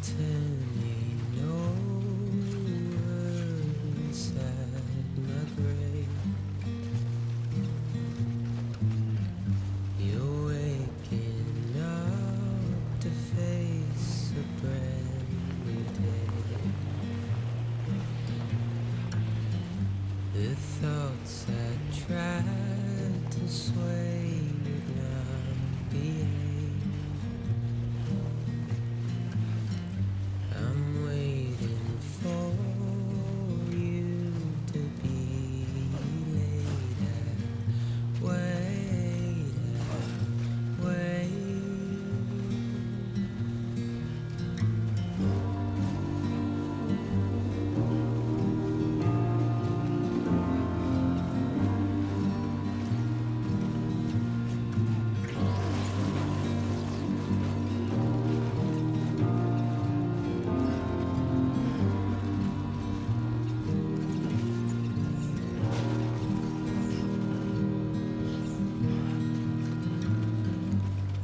turning over inside my grave. You're waking up to face a brand new day. The thoughts I tried to sway would not behave. I'm waiting for you to be later. Wait, wait.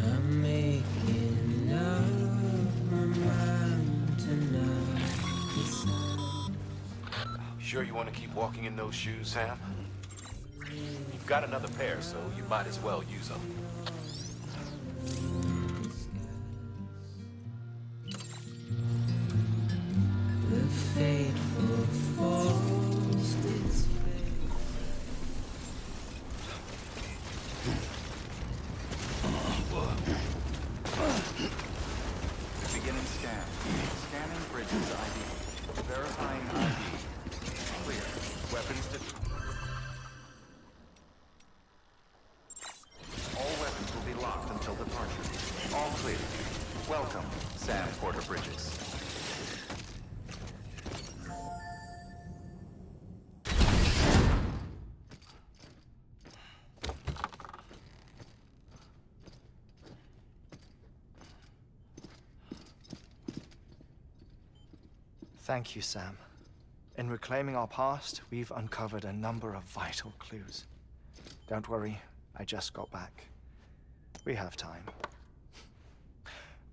I'm making up my mind to not decide. Sure you want to keep walking in those shoes, Sam? You've got another pair, so you might as well use them. The fateful force its fate. Beginning scan. Scanning Bridges ID. Verifying ID. Clear. Weapons to... All weapons will be locked until departure. All clear. Welcome, Sam Porter Bridges. Thank you, Sam. In reclaiming our past, we've uncovered a number of vital clues. Don't worry, I just got back. We have time.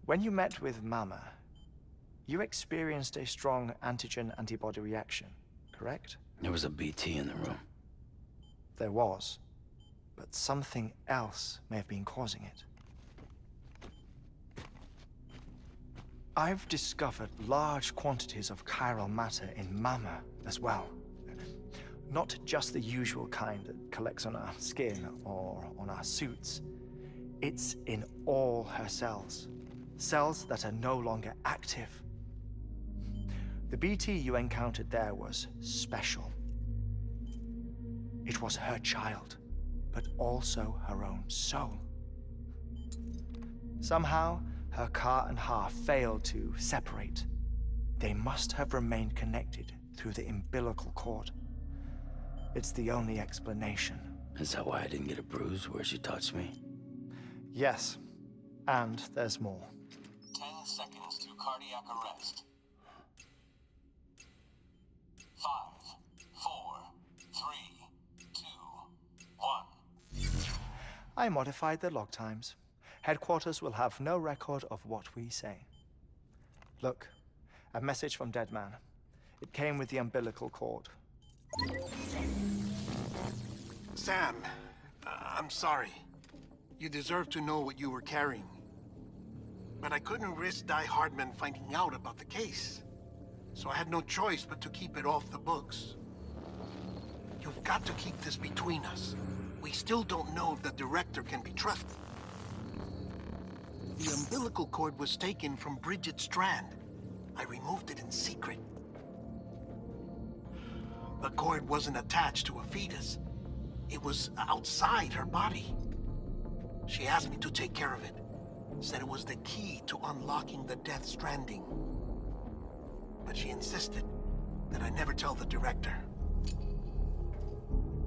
When you met with Mama, you experienced a strong antigen-antibody reaction, correct? There was a BT in the room. There was, but something else may have been causing it. I've discovered large quantities of chiral matter in Mama as well. Not just the usual kind that collects on our skin or on our suits. It's in all her cells. Cells that are no longer active. The BT you encountered there was special. It was her child, but also her own soul. Somehow, her car and half failed to separate. They must have remained connected through the umbilical cord. It's the only explanation. Is that why I didn't get a bruise where she touched me? Yes, and there's more. 10 seconds to cardiac arrest. 5, 4, 3, 2, 1. I modified the log times. Headquarters will have no record of what we say. Look, a message from Deadman. It came with the umbilical cord. Sam, I'm sorry. You deserve to know what you were carrying. But I couldn't risk Die Hardman finding out about the case. So I had no choice but to keep it off the books. You've got to keep this between us. We still don't know if the director can be trusted. The umbilical cord was taken from Bridget Strand. I removed it in secret. The cord wasn't attached to a fetus. It was outside her body. She asked me to take care of it. Said it was the key to unlocking the Death Stranding. But she insisted that I never tell the director.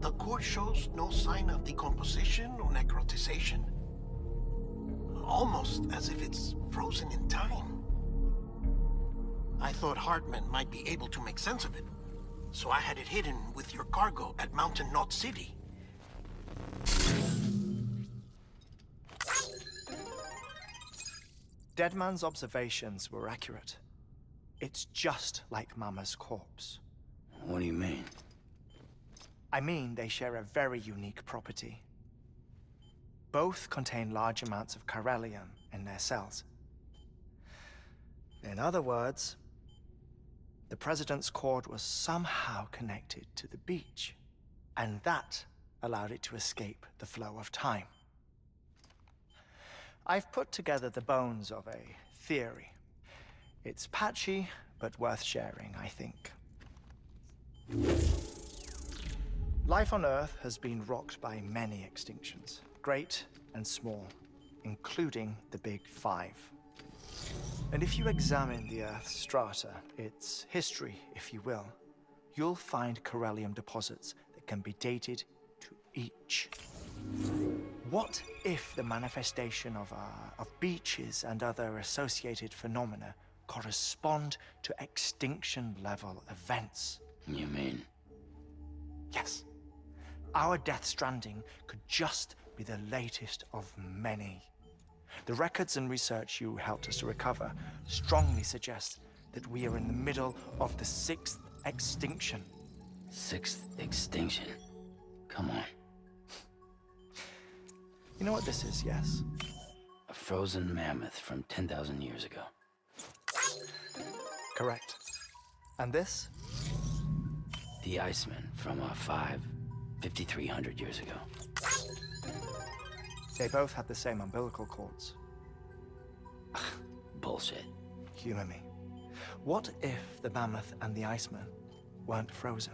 The cord shows no sign of decomposition or necrotization. Almost as if it's frozen in time. I thought Hartman might be able to make sense of it, so I had it hidden with your cargo at Mountain Knot City. Deadman's observations were accurate. It's just like Mama's corpse. What do you mean? I mean, they share a very unique property. Both contain large amounts of chiralium in their cells. In other words, the President's cord was somehow connected to the beach, and that allowed it to escape the flow of time. I've put together the bones of a theory. It's patchy, but worth sharing, I think. Life on Earth has been rocked by many extinctions, great and small, including the Big Five. And if you examine the Earth's strata, its history, if you will, you'll find chiralium deposits that can be dated to each. What if the manifestation of beaches and other associated phenomena correspond to extinction-level events? You mean? Yes. Our Death Stranding could just be the latest of many. The records and research you helped us to recover strongly suggest that we are in the middle of the 6th extinction. 6th extinction? Come on. You know what this is, yes? A frozen mammoth from 10,000 years ago. Correct. And this? The Iceman from 5,300 years ago. They both had the same umbilical cords. Bullshit. Humor me. What if the mammoth and the Iceman weren't frozen?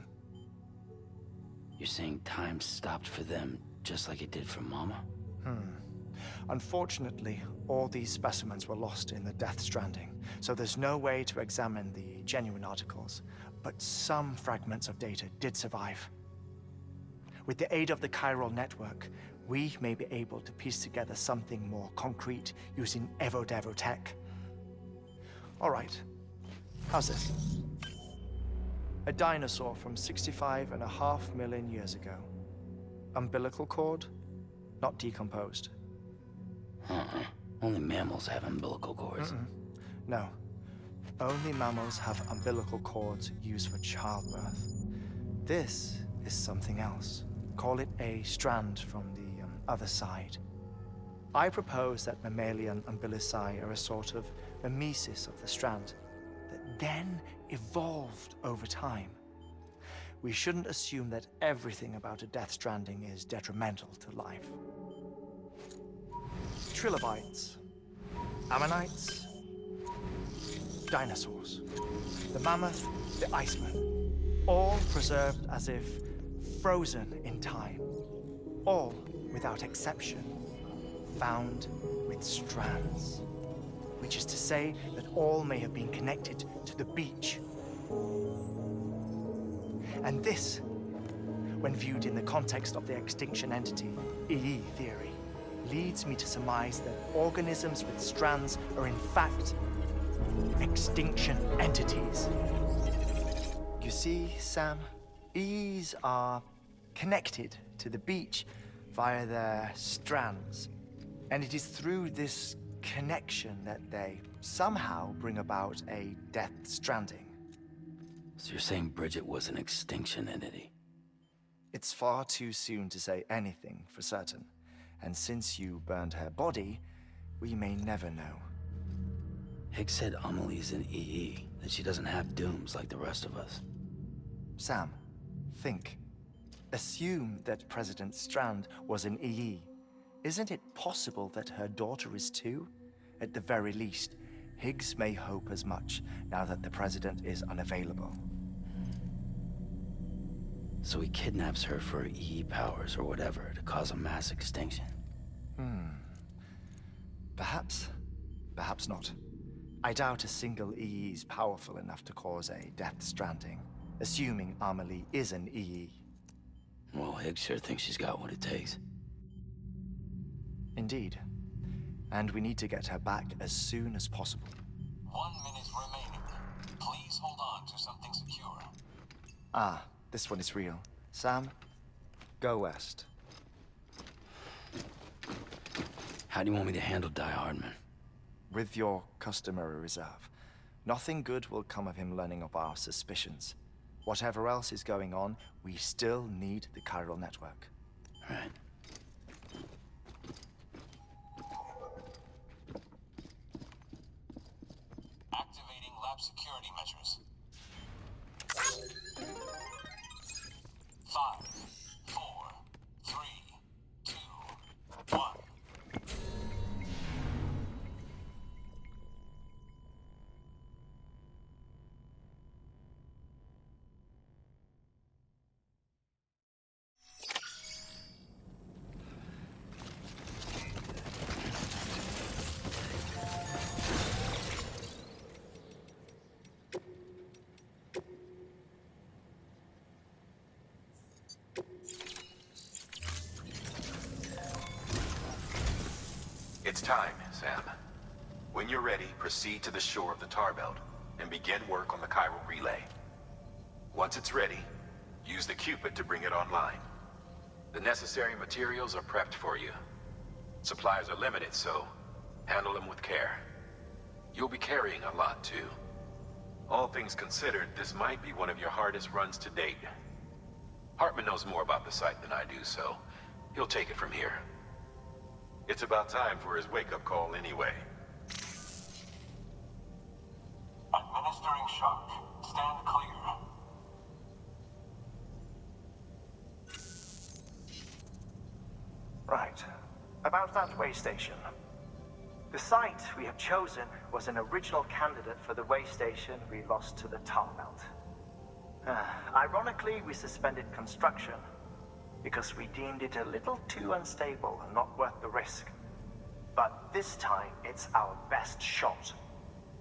You're saying time stopped for them just like it did for Mama? Unfortunately, all these specimens were lost in the Death Stranding, so there's no way to examine the genuine articles, but some fragments of data did survive. With the aid of the chiral network, we may be able to piece together something more concrete using Evo-Devo tech. All right, how's this? A dinosaur from 65.5 million years ago. Umbilical cord, not decomposed. Only mammals have umbilical cords. No, only mammals have umbilical cords used for childbirth. This is something else. Call it a strand from the other side. I propose that mammalian umbilici are a sort of mimesis of the strand that then evolved over time. We shouldn't assume that everything about a Death Stranding is detrimental to life. Trilobites, ammonites, dinosaurs, the mammoth, the Iceman, all preserved as if frozen in time, all without exception, found with strands, which is to say that all may have been connected to the beach. And this, when viewed in the context of the extinction entity, EE theory, leads me to surmise that organisms with strands are in fact extinction entities. You see, Sam, EEs are connected to the beach via their strands, and it is through this connection that they somehow bring about a Death Stranding. So you're saying Bridget was an extinction entity? It's far too soon to say anything for certain, and since you burned her body, we may never know. Higgs said Amelie's an EE, that she doesn't have dooms like the rest of us. Sam, think. Assume that President Strand was an EE. Isn't it possible that her daughter is too? At the very least, Higgs may hope as much now that the President is unavailable. So he kidnaps her for EE powers or whatever to cause a mass extinction. Perhaps. Perhaps not. I doubt a single EE is powerful enough to cause a Death Stranding, assuming Amelie is an EE. Well, Higgs sure thinks she's got what it takes. Indeed. And we need to get her back as soon as possible. 1 minute remaining. Please hold on to something secure. Ah, this one is real. Sam, go west. How do you want me to handle Die Hardman? With your customary reserve. Nothing good will come of him learning of our suspicions. Whatever else is going on, we still need the chiral network. Right. Activating lab security measures. 5, 4, 3, 2, 1. It's time, Sam. When you're ready, proceed to the shore of the tar belt and begin work on the chiral relay. Once it's ready, use the Cupid to bring it online. The necessary materials are prepped for you. Supplies are limited, so handle them with care. You'll be carrying a lot, too. All things considered, this might be one of your hardest runs to date. Hartman knows more about the site than I do, so he'll take it from here. It's about time for his wake-up call anyway. Administering shock. Stand clear. Right. About that way station. The site we have chosen was an original candidate for the way station we lost to the tar belt. Ironically, we suspended construction because we deemed it a little too unstable and not worth the risk. But this time, it's our best shot.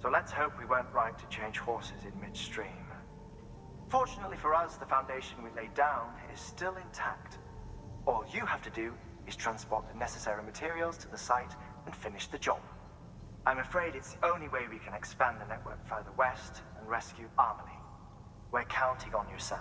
So let's hope we weren't right to change horses in midstream. Fortunately for us, the foundation we laid down is still intact. All you have to do is transport the necessary materials to the site and finish the job. I'm afraid it's the only way we can expand the network further west and rescue Harmony. We're counting on you, Sam.